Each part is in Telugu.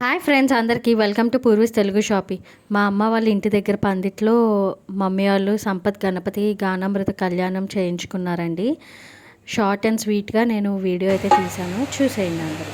హాయ్ ఫ్రెండ్స్, అందరికీ వెల్కమ్ టు పూర్వీస్ తెలుగు షాపింగ్. మా అమ్మ వాళ్ళ ఇంటి దగ్గర పందిట్లో మమ్మీ వాళ్ళు సంపత్ గణపతి గానామృత కళ్యాణం చేయించుకున్నారండి. షార్ట్ అండ్ స్వీట్గా నేను వీడియో అయితే తీశాను, చూసేయండి అందరూ.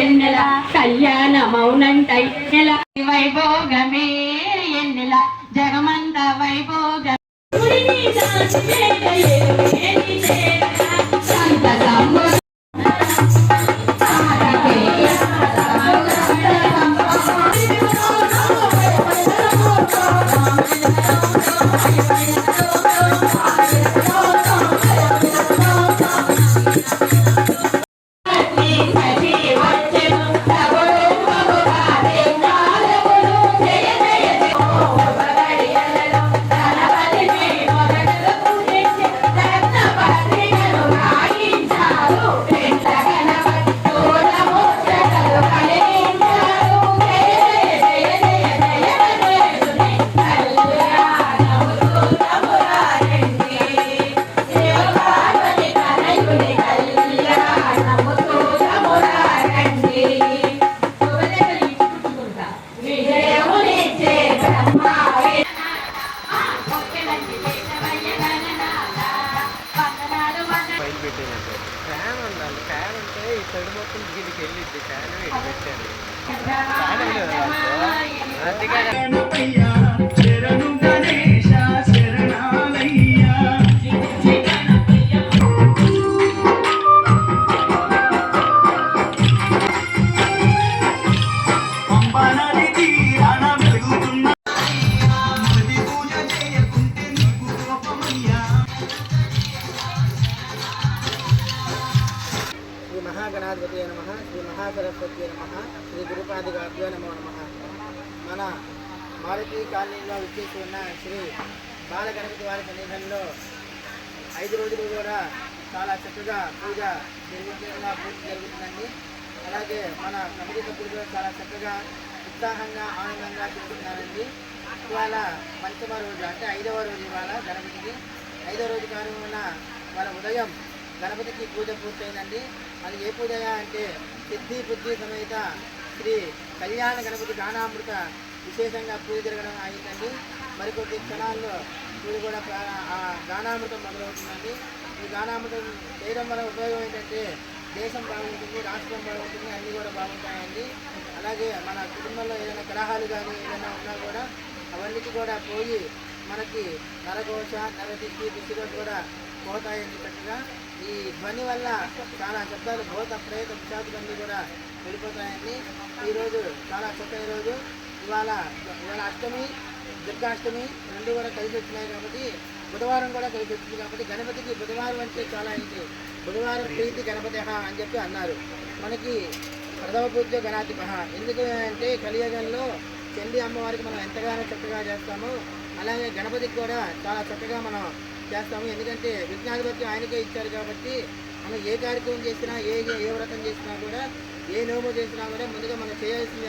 ఎన్నెల కళ్యాణ మౌనంటై నెల వైభోగమే ఎన్నెల జగమంత వైభోగ ఫ్యాన్ ఉండాలి. ఫ్యాన్ ఉంటే ఈ సైడ్ మొత్తం దీనికి వెళ్ళిద్ది. ఫ్యాన్ ఇటు పెట్టాను. మహాగణాధిపతి నమ, శ్రీ మహాసరస్వతి నమ, శ్రీ గురుపాదిగాభ్యో నమో నమ. మన మారుతి కాలనీలో విచ్చేసి ఉన్న శ్రీ బాలగణపతి వారి సన్నిధానంలో 5 రోజులు కూడా చాలా చక్కగా పూజ జరుగుతుందండి. అలాగే మన కమిటీ సభ్యులు కూడా చాలా చక్కగా ఉత్సాహంగా ఆనందంగా తిరుగుతున్నారండి. ఇవాళ పంచమ రోజు అంటే 5వ రోజు ఇవాళ గణపతికి. 5వ రోజు కారణమున వాళ్ళ ఉదయం గణపతికి పూజ పూర్తయిందండి. అది ఏ పూజ అంటే సిద్ధి బుద్ధి సమేత శ్రీ కళ్యాణ గణపతి గానామృత విశేషంగా పూజ జరగడం అయిందండి. మరికొద్ది క్షణాల్లో పూజ కూడా గానామృతం మొదలవుతుందండి. ఈ గానామృతం చేయడం వల్ల ఉపయోగం ఏంటంటే దేశం బాగుంటుంది, రాష్ట్రం బాగుంటుంది, అన్నీ కూడా బాగుంటాయండి. అలాగే మన కుటుంబంలో ఏదైనా కలహాలు కానీ ఏదైనా ఉన్నా కూడా అవన్నీ కూడా పోయి మనకి నరఘోష నరదిష్టి దిష్టిలో కూడా పోతాయండి. చక్కగా ఈ ధ్వని వల్ల చాలా శబ్దాలు భూత ప్రేత పిశాచులన్నీ కూడా వెళ్ళిపోతాయండి. ఈరోజు చాలా చక్కని రోజు. ఇవాళ అష్టమి, దుర్గాష్టమి 2 కూడా కలిసి వచ్చినాయి కాబట్టి బుధవారం కూడా కలిసి వచ్చింది కాబట్టి గణపతికి బుధవారం అంటే చాలా ఏంటి బుధవారం ప్రీతి గణపతి అని చెప్పి అన్నారు. మనకి ప్రథమ పూజ్య గణాధిప. ఎందుకు అంటే కలియుగంలో చండీ అమ్మవారికి మనం ఎంతగానో చక్కగా చేస్తామో అలాగే గణపతికి కూడా చాలా చక్కగా మనం చేస్తాము. ఎందుకంటే విఘ్నాధిపతి ఆయనకే ఇచ్చారు కాబట్టి మనం ఏ కార్యక్రమం చేసినా ఏ వ్రతం చేసినా కూడా ఏ నోము చేసినా కూడా ముందుగా మనం చేయాల్సింది